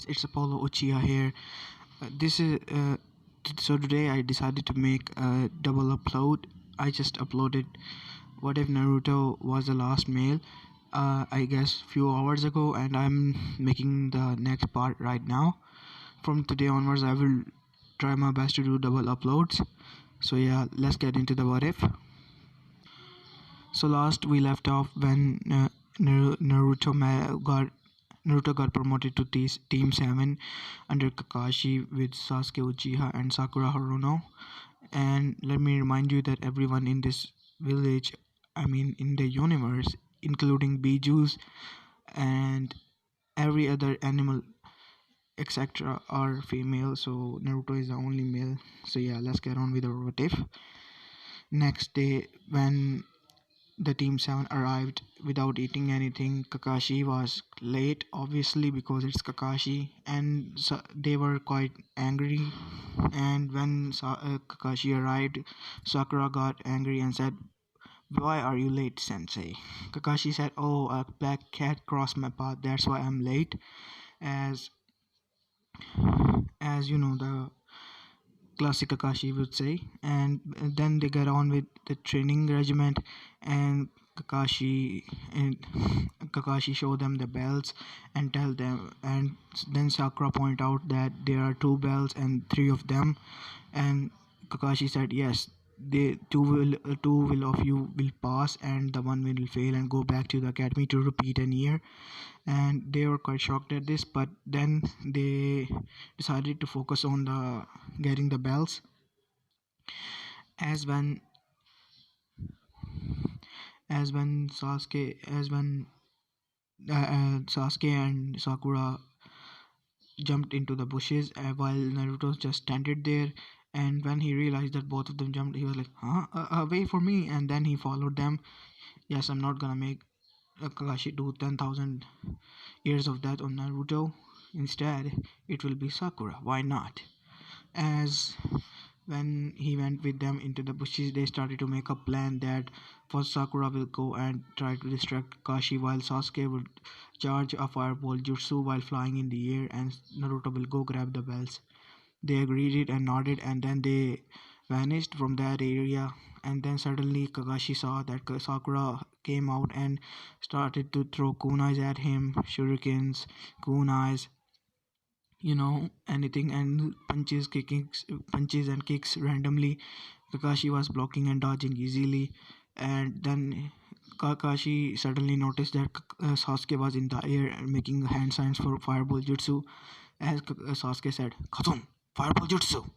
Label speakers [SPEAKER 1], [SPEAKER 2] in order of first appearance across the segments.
[SPEAKER 1] it's Apollo Uchiha here. This is So today I decided to make a double upload. I just uploaded what if Naruto was the last male, I guess few hours ago, and I'm making the next part right now. From today onwards I will try my best to do double uploads. So yeah, let's get into the what if. So last we left off when Naruto got promoted to Team 7 under Kakashi with Sasuke Uchiha and Sakura Haruno. And let me remind you that everyone in this village, I mean in the universe, including Bijus and every other animal, etc., are female. So Naruto is the only male. So yeah, let's get on with our what if. Next day, when the Team 7 arrived without eating anything. Kakashi was late, obviously, because it's Kakashi, and they were quite angry. And when Kakashi arrived, Sakura got angry and said, "Why are you late, Sensei?" Kakashi said, "Oh, a black cat crossed my path, that's why I'm late." As as you know, the classic Kakashi would say. And then they get on with the training regiment, and Kakashi and Kakashi show them the bells and tell them, and then Sakura point out that there are two bells and three of them, and Kakashi said yes. The two will of you will pass and the one will fail and go back to the academy to repeat an year. And they were quite shocked at this, but then they decided to focus on the getting the bells. As when as when Sasuke as when Sasuke and Sakura jumped into the bushes, while Naruto just standed there. And when he realized that both of them jumped, he was like, "Huh? Wait for me!" And then he followed them. Yes, I'm not gonna make Kakashi do 10,000 years of death on Naruto. Instead, it will be Sakura. Why not? As when he went with them into the bushes, they started to make a plan that first Sakura will go and try to distract Kakashi, while Sasuke would charge a fireball jutsu while flying in the air, and Naruto will go grab the bells. They agreed it and nodded, and then they vanished from that area. And then suddenly Kakashi saw that Sakura came out and started to throw kunais at him, shurikens, kunais, anything, and punches and kicks randomly. Kakashi was blocking and dodging easily, and then Kakashi suddenly noticed that Sasuke was in the air and making hand signs for fireball jutsu. As Sasuke said, "Khatun, fireball jutsu."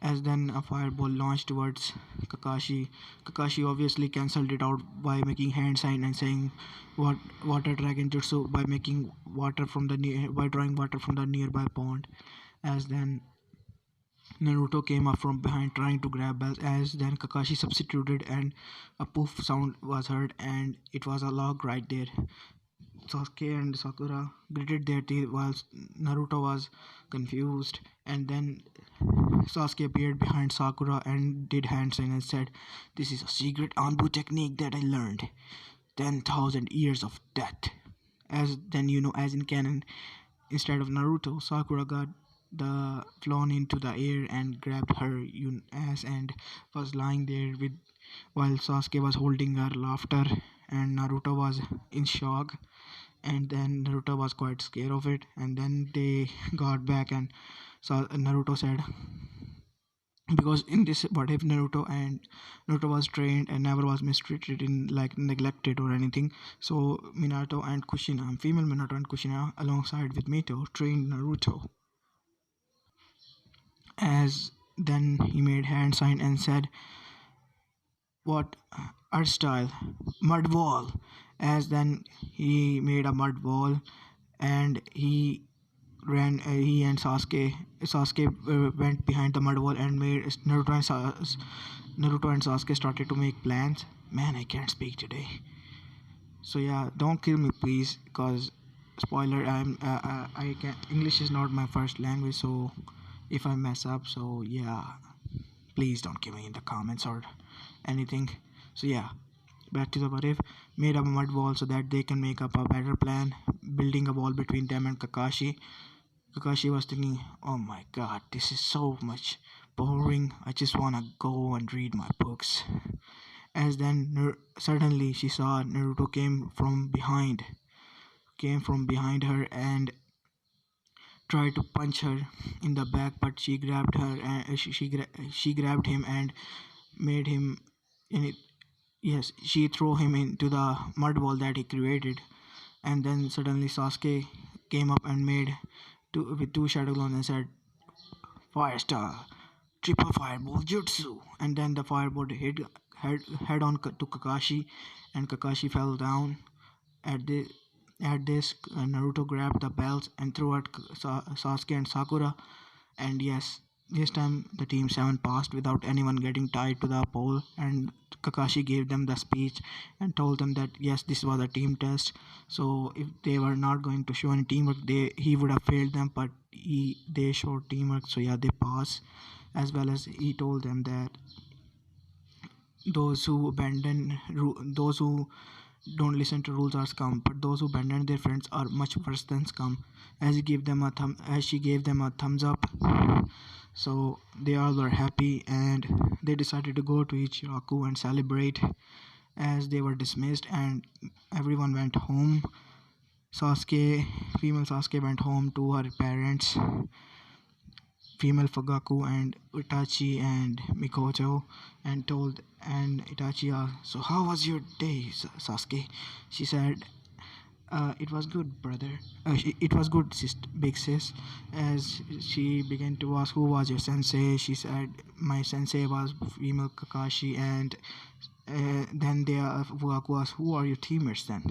[SPEAKER 1] As then a fireball launched towards Kakashi. Kakashi obviously cancelled it out by making hand sign and saying what water dragon jutsu by making water from the by drawing water from the nearby pond. As then Naruto came up from behind trying to grab bells. As then Kakashi substituted and a poof sound was heard, and it was a log right there. Sasuke and Sakura gritted their teeth while Naruto was confused, and then Sasuke appeared behind Sakura and did hand sign and said, "This is a secret Anbu technique that I learned. 10,000 years of death." As then as in canon, instead of Naruto, Sakura got the flown into the air and grabbed her ass and was lying there with while Sasuke was holding her laughter, and Naruto was in shock. And then Naruto was quite scared of it, and then they got back and Naruto said, because in this what if Naruto was trained and never was mistreated in like neglected or anything. So Minato and Kushina, female Minato and Kushina, alongside with Mito, trained Naruto. As then he made hand sign and said, "What art style? Mud wall." As then he made a mud wall, and he and Sasuke went behind the mud wall and made Naruto and Sasuke started to make plans. Man, I can't speak today. So yeah, don't kill me please, cause spoiler, I can English is not my first language, so if I mess up, so yeah, please don't kill me in the comments or anything. So yeah, back to the what if. Made a mud wall so that they can make up a better plan, building a wall between them and Kakashi. Kakashi was thinking, oh my god, this is so much boring. I just wanna go and read my books. As then suddenly she saw Naruto came from behind her and tried to punch her in the back, but she grabbed her and she grabbed him and made him in it. Yes, she threw him into the mud wall that he created, and then suddenly Sasuke came up and made two shadow clones and said, "Fire Star, triple fireball jutsu," and then the fireball hit head on to Kakashi, and Kakashi fell down. At the at this, Naruto grabbed the belts and threw at Sasuke and Sakura. And yes, this time the team 7 passed without anyone getting tied to the pole. And Kakashi gave them the speech and told them that yes, this was a team test. So if they were not going to show any teamwork, he would have failed them. But they showed teamwork, so yeah, they passed. As well as he told them that those who don't listen to rules are scum, but those who abandon their friends are much worse than scum. As she gave them a thumbs up, so they all were happy and they decided to go to Ichiraku and celebrate. As they were dismissed and everyone went home, female Sasuke went home to her parents, female Fugaku and Itachi and Mikoto, and Itachi asked, "So how was your day, Sasuke?" She said, "It was good, brother. It was good, big sis." As she began to ask, "Who was your sensei?" She said, "My sensei was female Kakashi." And then Fugaku asked, "Who are your teammates then?"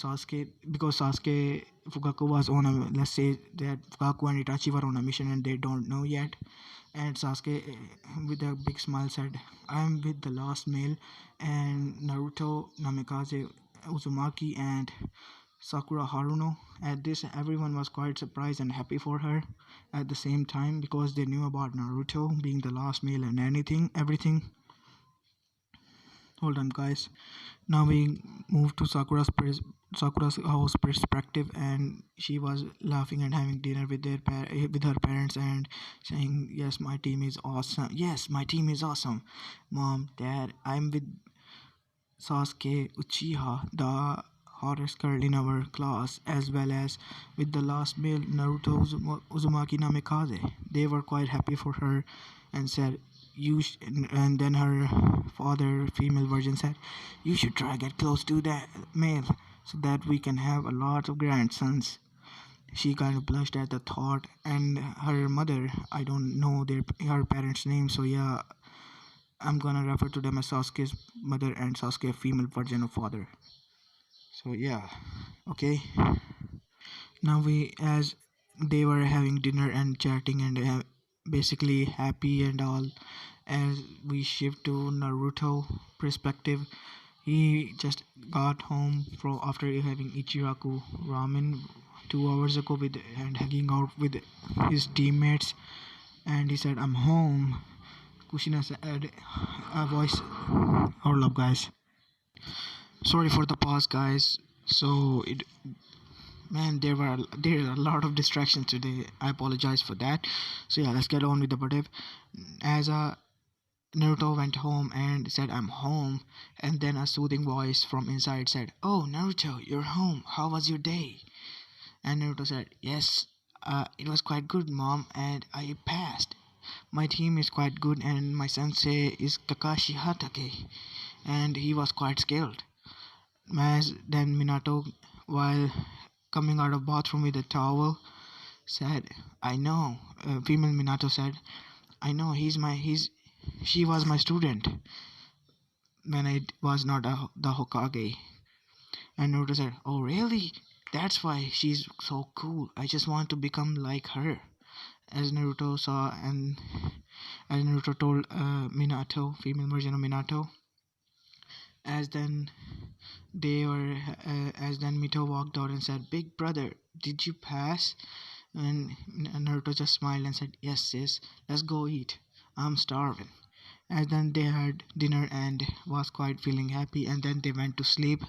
[SPEAKER 1] Sasuke, because Sasuke Fugaku was on a, let's say that Fugaku and Itachi were on a mission and they don't know yet. And Sasuke, with a big smile, said, "I am with the last male, and Naruto, Namikaze, Uzumaki, and Sakura Haruno." At this, everyone was quite surprised and happy for her at the same time because they knew about Naruto being the last male and everything. Hold on, guys. Now we move to Sakura's house perspective, and she was laughing and having dinner with with her parents and saying, "Yes, my team is awesome. Yes, my team is awesome. Mom, Dad, I'm with Sasuke Uchiha, the hottest girl in our class, as well as with the last male Naruto Uzumaki Namikaze." They were quite happy for her and said, and then her father, female version, said, "You should try get close to that male so that we can have a lot of grandsons." She kind of blushed at the thought, and her mother, I don't know her parents' name, so yeah, I'm gonna refer to them as Sasuke's mother and Sasuke female version of father. So yeah, okay. Now as they were having dinner and chatting and basically happy and all, as we shift to Naruto perspective, he just got home from after having Ichiraku ramen 2 hours ago with and hanging out with his teammates, and he said, "I'm home." Kushina said, a voice. Hold up, guys. Sorry for the pause, guys. So it, man, there are a lot of distractions today. I apologize for that. So yeah, let's get on with the what if. As Naruto went home and said, "I'm home," and then a soothing voice from inside said, "Oh, Naruto, you're home. How was your day?" And Naruto said, "Yes, it was quite good, Mom, and I passed. My team is quite good, and my sensei is Kakashi Hatake, and he was quite skilled." As then Minato, while coming out of bathroom with a towel, said, "I know." Female Minato said, "I know. She was my student when I was not the Hokage." And Naruto said, "Oh, really? That's why she's so cool. I just want to become like her." As Naruto saw, and as Naruto told Minato, female version of Minato, as then as then Mito walked out and said, "Big brother, did you pass?" And Naruto just smiled and said, "Yes, sis, let's go eat. I'm starving." And then they had dinner and was quite feeling happy, and then they went to sleep.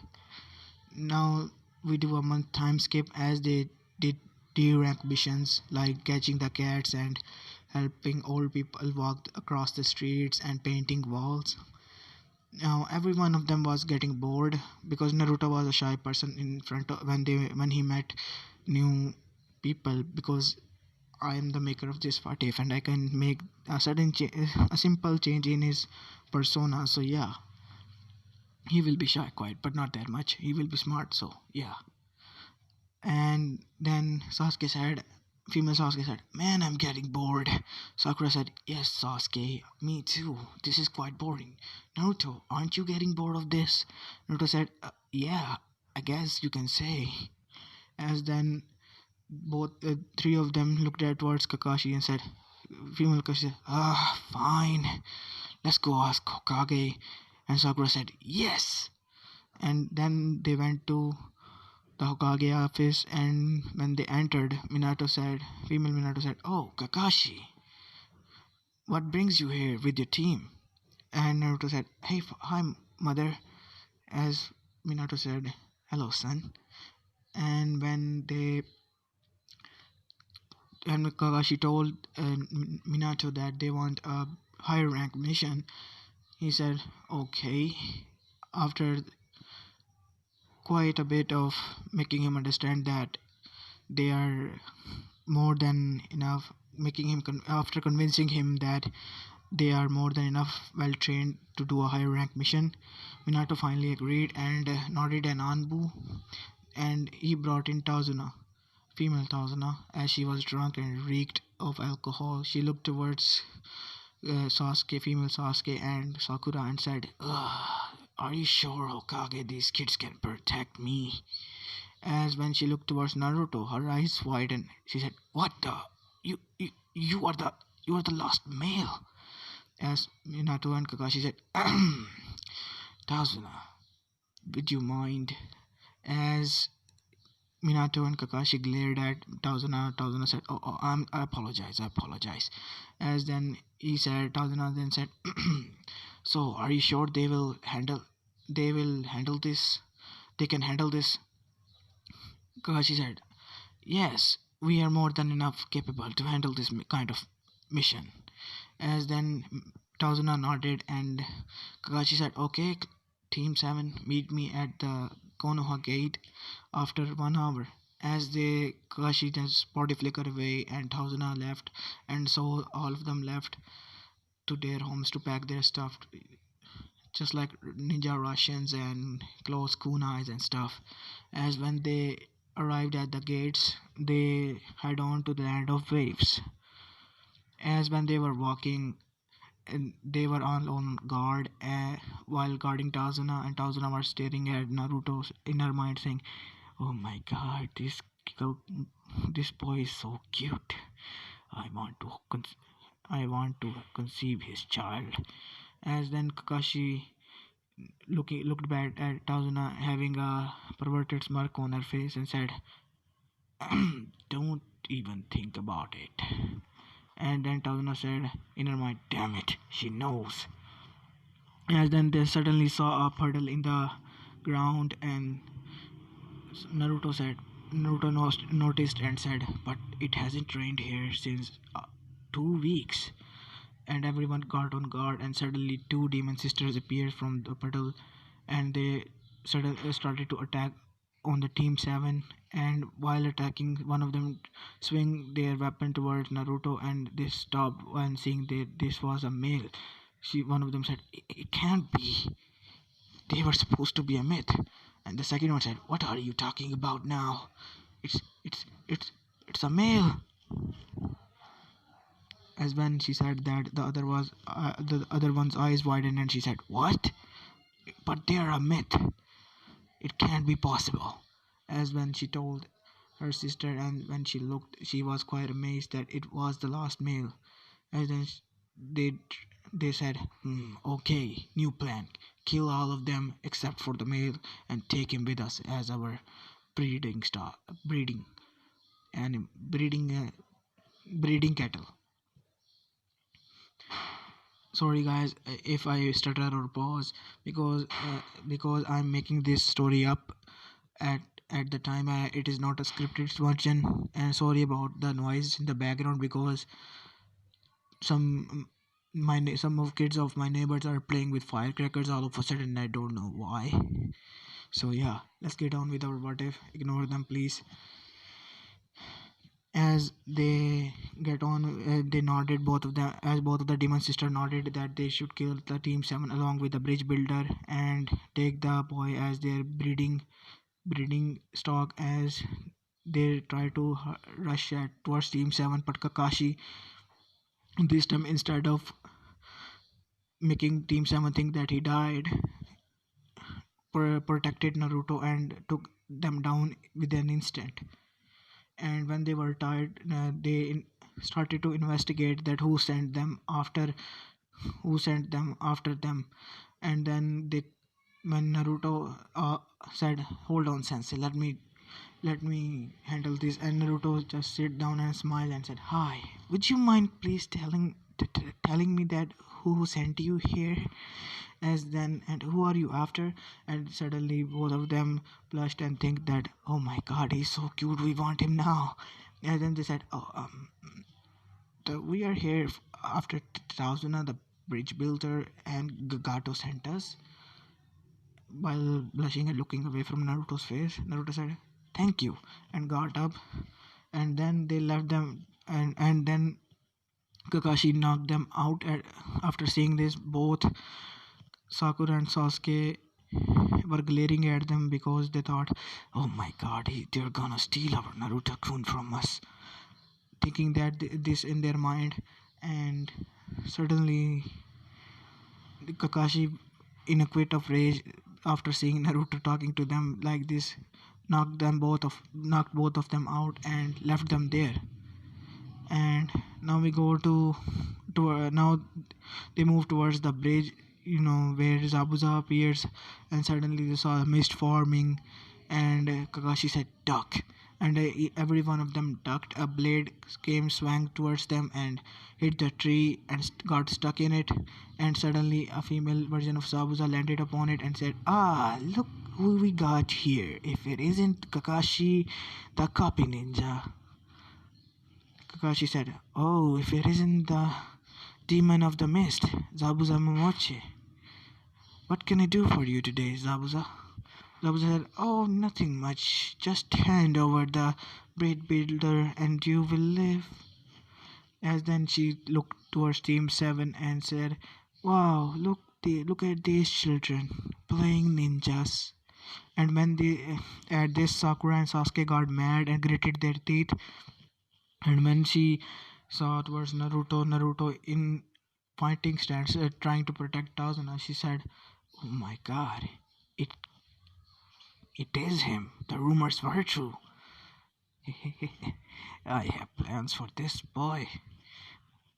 [SPEAKER 1] Now we do a month time skip as they did D rank missions like catching the cats and helping old people walk across the streets and painting walls. Now every one of them was getting bored because Naruto was a shy person in front of when he met new people, because I am the maker of this what if and I can make a simple change in his persona. So yeah, he will be shy quite, but not that much. He will be smart. So yeah. And then female Sasuke said, "Man, I'm getting bored." Sakura said, "Yes, Sasuke, me too. This is quite boring. Naruto, aren't you getting bored of this?" Naruto said, "Yeah, I guess you can say." As then both three of them looked at towards Kakashi and said, female Kakashi said, fine, let's go ask Hokage. And Sakura said, yes. And then they went to the Hokage office, and when they entered, female Minato said, "Oh, Kakashi, what brings you here with your team?" And Naruto said, "Hey, hi, mother." As Minato said, "Hello, son." And when Kakashi told Minato that they want a higher rank mission, he said, "Okay." After quite a bit of making him understand that they are more than enough, after convincing him that they are more than enough well trained to do a higher rank mission, Minato finally agreed and nodded an Anbu, and he brought in Tazuna, female Tazuna, as she was drunk and reeked of alcohol. She looked towards female Sasuke and Sakura and said, "Ugh, are you sure, Hokage, these kids can protect me?" As when she looked towards Naruto, her eyes widened. She said, "What the? You are the last male." As Minato and Kakashi said, "Tazuna, would you mind?" As Minato and Kakashi glared at Tazuna, Tazuna said, I apologize, I apologize." As then Tazuna then said, "So, are you sure they will handle this? They can handle this?" Kakashi said, "Yes, we are more than enough capable to handle this kind of mission." As then Tazuna nodded and Kakashi said, "Okay, Team 7, meet me at the Konoha gate after 1 hour." As they Kakashi just body flickered away and Tazuna left, and so all of them left to their homes to pack their stuff, just like ninja Russians and close kunais and stuff. As when they arrived at the gates, they head on to the land of waves. As when they were walking, and they were all on guard while guarding Tazuna, and Tazuna was staring at Naruto's inner mind, saying, "Oh my God, this boy is so cute. I want to I want to conceive his child." As then Kakashi looked back at Tazuna, having a perverted smirk on her face, and said, "Don't even think about it." And then Tazuna said in her mind, "Damn it, she knows." As then they suddenly saw a puddle in the ground, and Naruto said, noticed and said, "But it hasn't rained here since 2 weeks." And everyone got on guard, and suddenly two demon sisters appeared from the puddle, and they suddenly started to attack on the team 7. And while attacking, one of them swing their weapon towards Naruto, and they stopped when seeing that this was a male. One of them said, "It can't be. They were supposed to be a myth." And the second one said, "What are you talking about now? It's it's it's it's a male." As when she said that, the other one's eyes widened, and she said, "What? But they're a myth. It can't be possible." As when she told her sister, and when she looked, she was quite amazed that it was the last male. As then they they said, "Okay, new plan. Kill all of them except for the male, and take him with us as our breeding and breeding cattle." Sorry guys, if I stutter or pause, because I'm making this story up at at the time. It is not a scripted version, and sorry about the noise in the background because some some of kids of my neighbors are playing with firecrackers all of a sudden. I don't know why. So yeah, let's get on with our what if. Ignore them, please. As they get on, they nodded both of them as both of the demon sister nodded that they should kill the team 7 along with the bridge builder and take the boy as their breeding stock. As they try to rush towards team 7, but Kakashi this time, instead of making team 7 think that he died, protected Naruto and took them down with an instant. And when they were tired, they started to investigate that who sent them after them. And then they when Naruto said, hold on sensei, let me handle this, and Naruto just sit down and smile and said, hi, would you mind please telling me that who sent you here? As then, and who are you after? And suddenly both of them blushed and think that, oh my god, he's so cute, we want him now. And then they said, oh, we are here after Tazuna, the bridge builder, and Gagato sent us. While blushing and looking away from Naruto's face, Naruto said, thank you, and got up. And then they left them, and then Kakashi knocked them out. After seeing this, both Sakura and Sasuke were glaring at them because they thought, oh my god, they're gonna steal our Naruto-kun from us. Thinking that this in their mind, and suddenly Kakashi, in a quit of rage, after seeing Naruto talking to them like this, knocked both of them out and left them there. And now we go to now they move towards the bridge, where Zabuza appears, and suddenly they saw a mist forming, and Kakashi said duck, and every one of them ducked. A blade came, swung towards them and hit the tree and got stuck in it, and suddenly a female version of Zabuza landed upon it and said, ah, look who we got here. If it isn't Kakashi the copy ninja. Kakashi said, oh, if it isn't the demon of the mist, Zabuza Momochi. What can I do for you today, Zabuza? Zabuza said, oh, nothing much. Just hand over the braid builder and you will live. As then she looked towards Team 7 and said, wow, look at these children playing ninjas. And when they at this, Sakura and Sasuke got mad and gritted their teeth. And when she saw towards Naruto in fighting stance, trying to protect Tazuna, she said, oh my god, it it is him. The rumors were true. I have plans for this boy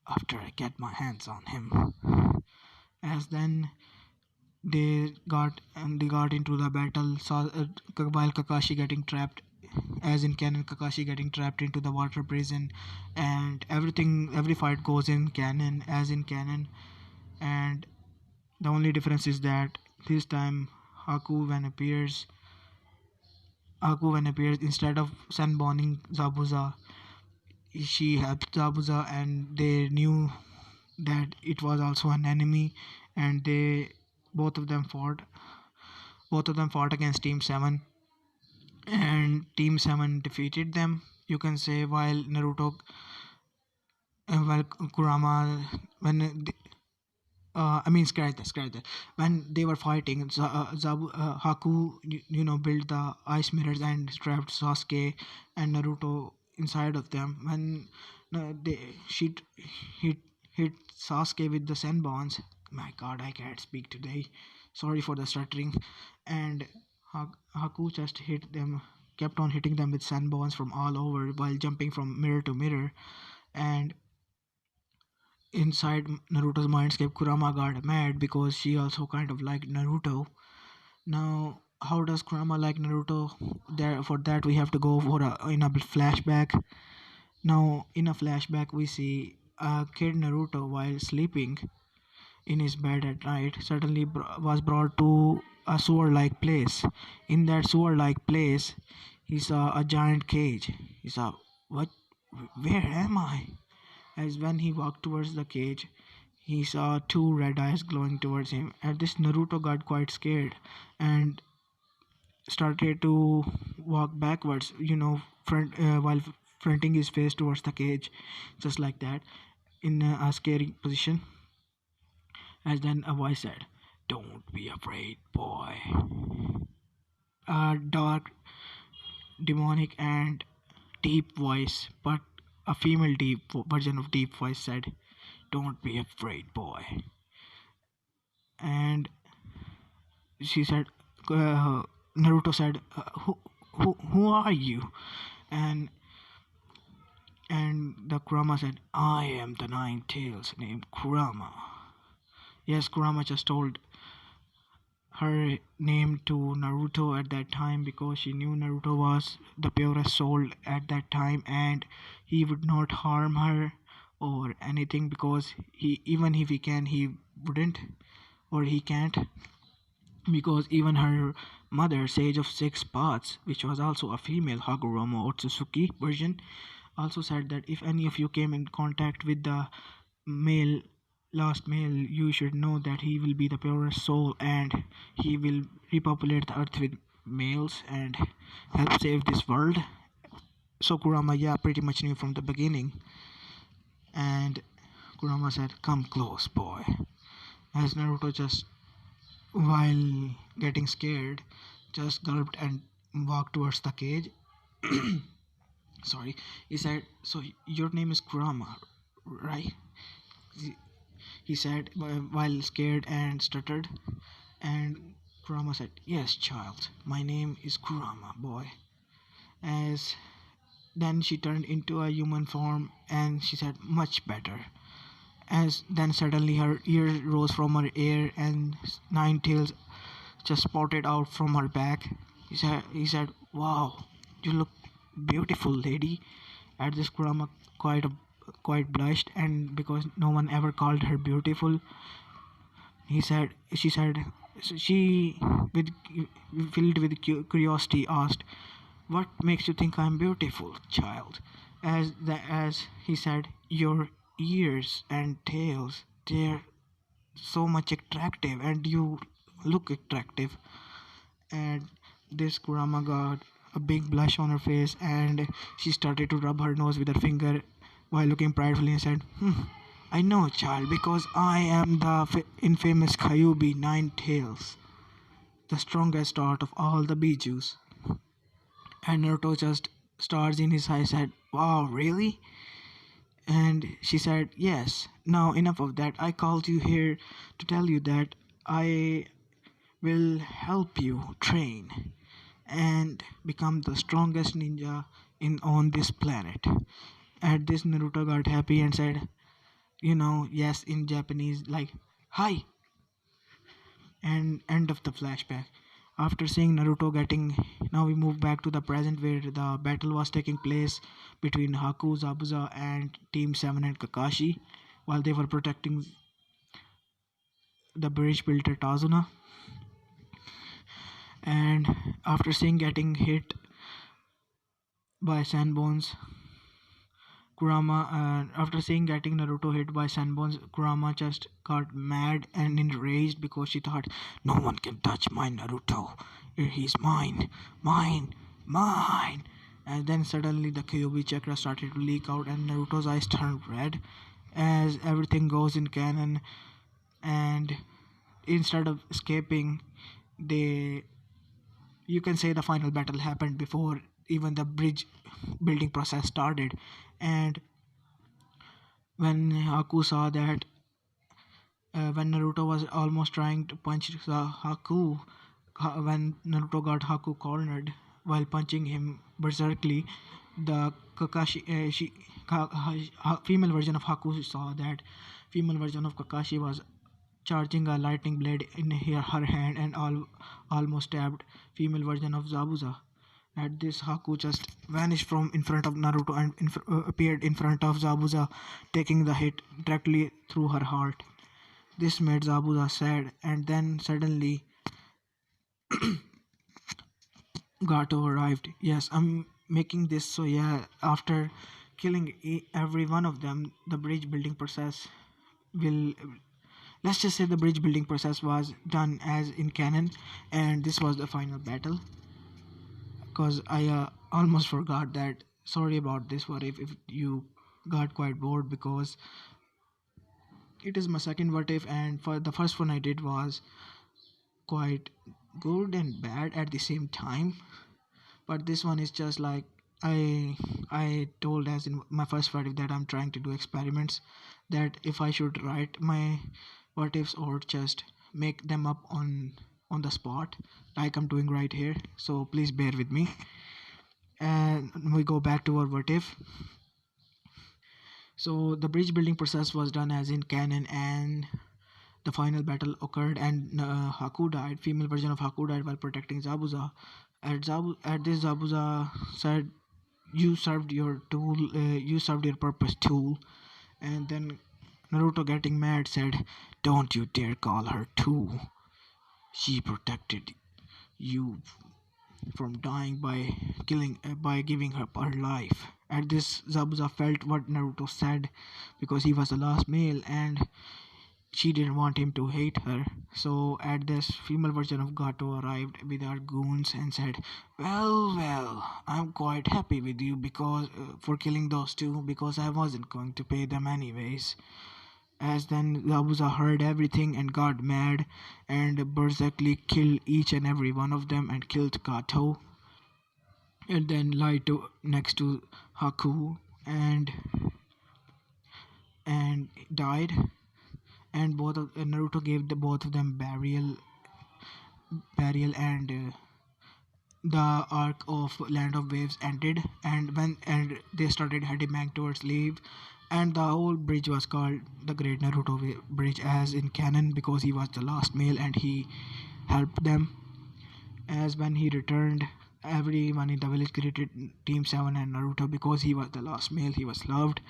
[SPEAKER 1] after I get my hands on him. As then they got into the battle, while Kakashi getting trapped, as in canon, Kakashi getting trapped into the water prison, and every fight goes in canon as in canon. And the only difference is that this time Haku when appears instead of sunburning Zabuza, she helped Zabuza, and they knew that it was also an enemy, and they both of them fought against Team 7, and Team 7 defeated them, you can say, while Kurama, when I mean, scratch that. When they were fighting, Haku, built the ice mirrors and trapped Sasuke and Naruto inside of them. When she hit hit Sasuke with the senbons. My God, I can't speak today. Sorry for the stuttering. And Haku just kept on hitting them with senbons from all over while jumping from mirror to mirror. And inside Naruto's mindscape, Kurama got mad because she also kind of liked Naruto. Now, how does Kurama like Naruto? There, for that we have to go in a flashback. Now, in a flashback, we see a kid Naruto while sleeping in his bed at night suddenly was brought to a sewer-like place. In that sewer-like place, he saw a giant cage. He saw, what? Where am I? As when he walked towards the cage, he saw two red eyes glowing towards him. At this, Naruto got quite scared and started to walk backwards, while fronting his face towards the cage, just like that, in a scary position. As then a voice said, "Don't be afraid, boy." A dark, demonic, and deep voice, but a female version of deep voice said, "Don't be afraid, boy." And she said, Naruto said, who are you?" And the Kurama said, "I am the Nine Tails named Kurama." Yes, Kurama just told her name to Naruto at that time because she knew Naruto was the purest soul at that time and he would not harm her or anything because even if he can, he wouldn't, or he can't, because even her mother, Sage of Six Paths, which was also a female Hagoromo Otsutsuki version, also said that if any of you came in contact with the male, last male, you should know that he will be the purest soul and he will repopulate the earth with males and help save this world. So Kurama, yeah, pretty much knew from the beginning. And Kurama said, "Come close, boy." As Naruto just, while getting scared, just gulped and walked towards the cage. Sorry, he said, "So your name is Kurama, right?" He said while scared and stuttered. And Kurama said, "Yes, child, my name is Kurama, boy." As then she turned into a human form and she said, "Much better." As then suddenly her ears rose from her ear and nine tails just spouted out from her back. He said, "Wow, you look beautiful, lady." At this, Kurama quite blushed, and because no one ever called her beautiful, she said, so she, with filled with curiosity, asked, "What makes you think I'm beautiful, child?" As he said, "Your ears and tails, they're so much attractive, and you look attractive." And this Kurama got a big blush on her face, and she started to rub her nose with her finger while looking pridefully and said, "I know, child, because I am the infamous Kyuubi Nine Tails, the strongest out of all the Bijus." And Naruto just stars in his eyes said, "Wow, really?" And she said, "Yes, now enough of that. I called you here to tell you that I will help you train and become the strongest ninja in on this planet." At this, Naruto got happy and said, yes, in Japanese, like, "Hi." And end of the flashback. After seeing Naruto getting, now we move back to the present where the battle was taking place between Haku, Zabuza, and Team 7 and Kakashi while they were protecting the bridge builder Tazuna. And after seeing getting hit by Sanbones, after seeing getting Naruto hit by Sanbones, Kurama just got mad and enraged because she thought, "No one can touch my Naruto. He's mine, mine, mine." And then suddenly the Kyuubi chakra started to leak out and Naruto's eyes turned red as everything goes in canon. And instead of escaping, they, you can say, the final battle happened before even the bridge building process started. And when Haku saw that, when Naruto was almost trying to punch Haku, when Naruto got Haku cornered while punching him berserkly, the female version of Haku saw that female version of Kakashi was charging a lightning blade in her hand and almost stabbed female version of Zabuza. At this, Haku just vanished from in front of Naruto and appeared in front of Zabuza, taking the hit directly through her heart. This made Zabuza sad, and then suddenly Gato arrived. Yes, I'm making this so yeah, after killing every one of them, the bridge building process will. Let's just say the bridge building process was done as in canon, and this was the final battle. Because I almost forgot that. Sorry about this. What if you got quite bored because it is my second what if, and for the first one I did was quite good and bad at the same time, but this one is just like I told as in my first what if that I'm trying to do experiments, that if I should write my what ifs or just make them up on the spot like I'm doing right here, so please bear with me. And we go back to our what if. So the bridge building process was done as in canon, and the final battle occurred, and Haku died. Female version of Haku died while protecting Zabuza. At this, Zabuza said, "You served your tool. You served your purpose, tool." And then Naruto, getting mad, said, "Don't you dare call her tool. She protected you from dying by giving her life." At this, Zabuza felt what Naruto said because he was the last male and she didn't want him to hate her. So at this, female version of Gato arrived with our goons and said, well, I'm quite happy with you because for killing those two because I wasn't going to pay them anyways." As then Yabuza heard everything and got mad and berserkly killed each and every one of them and killed Gato and then lied to next to Haku and and died, and both of Naruto gave the both of them burial, and the arc of Land of Waves ended, and they started heading back towards Leave, and the whole bridge was called the Great Naruto Bridge as in canon because he was the last male and he helped them. As when he returned, everyone in the village greeted Team 7 and Naruto because he was the last male, he was loved,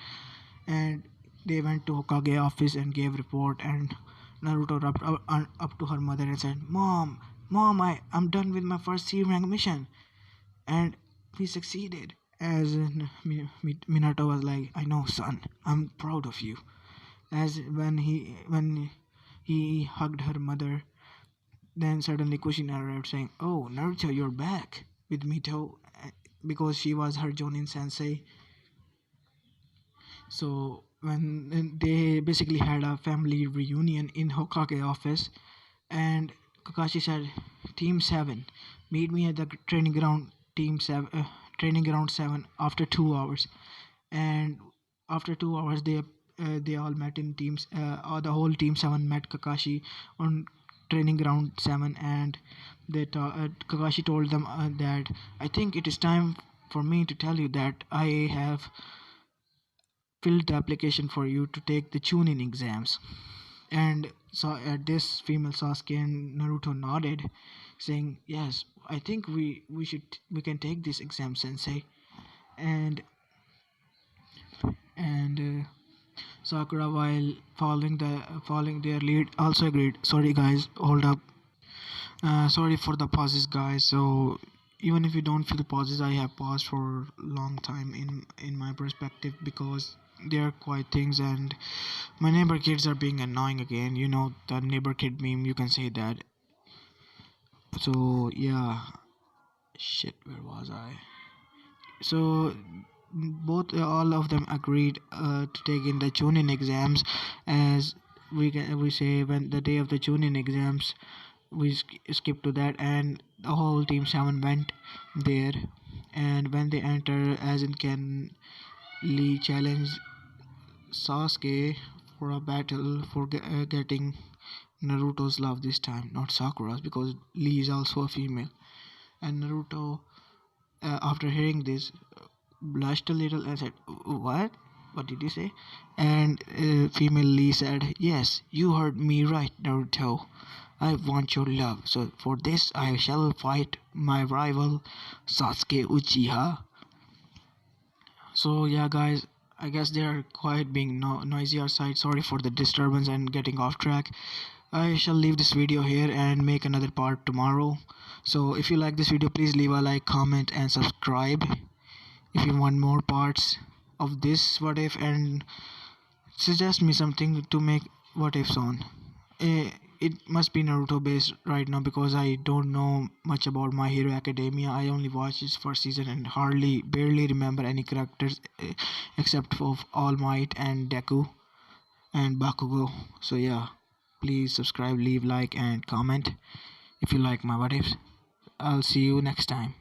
[SPEAKER 1] and they went to Hokage office and gave report, and Naruto rapped up to her mother and said, Mom, I'm done with my first C rank mission and we succeeded. As Minato was like, I know, son, I'm proud of you. As when he hugged her mother, then suddenly Kushina arrived saying, "Oh, Naruto, you're back with Mito," because she was her Jonin sensei. So when they basically had a family reunion in Hokage office, and Kakashi said, "Team 7, meet me at the training ground. Team 7, training ground 7 after 2 hours." And after 2 hours, they all met in teams. Or the whole team 7 met Kakashi on training ground 7, and Kakashi told them that I think it is time for me to tell you that I have filled the application for you to take the Chunin exams. And so at this, female Sasuke and Naruto nodded, saying, "Yes, I think we can take this exam, Sensei." And and Sakura, while following their lead, also agreed. Sorry, guys, hold up. Sorry for the pauses, guys. So even if you don't feel pauses, I have paused for long time in my perspective because they are quite things, and my neighbor kids are being annoying again. You know the neighbor kid meme. You can say that. So yeah, shit. Where was I? So both all of them agreed to take in the Chunin exams, as we say when the day of the Chunin exams we skip to that, and the whole team 7 went there, and when they enter, as in can Lee challenged Sasuke for a battle for getting Naruto's love this time, not Sakura's, because Lee is also a female. And Naruto, after hearing this, blushed a little and said, "What? What did you say?" And female Lee said, "Yes, you heard me right, Naruto. I want your love. So for this, I shall fight my rival, Sasuke Uchiha." So yeah, guys, I guess they are quite being noisy outside. Sorry for the disturbance and getting off track. I shall leave this video here and make another part tomorrow. So if you like this video, please leave a like, comment and subscribe if you want more parts of this what if, and suggest me something to make what ifs on. It must be Naruto based right now because I don't know much about My Hero Academia. I only watched its first season and barely remember any characters except for All Might and Deku and Bakugo. So yeah, please subscribe, leave like and comment if you like my what ifs. I'll see you next time.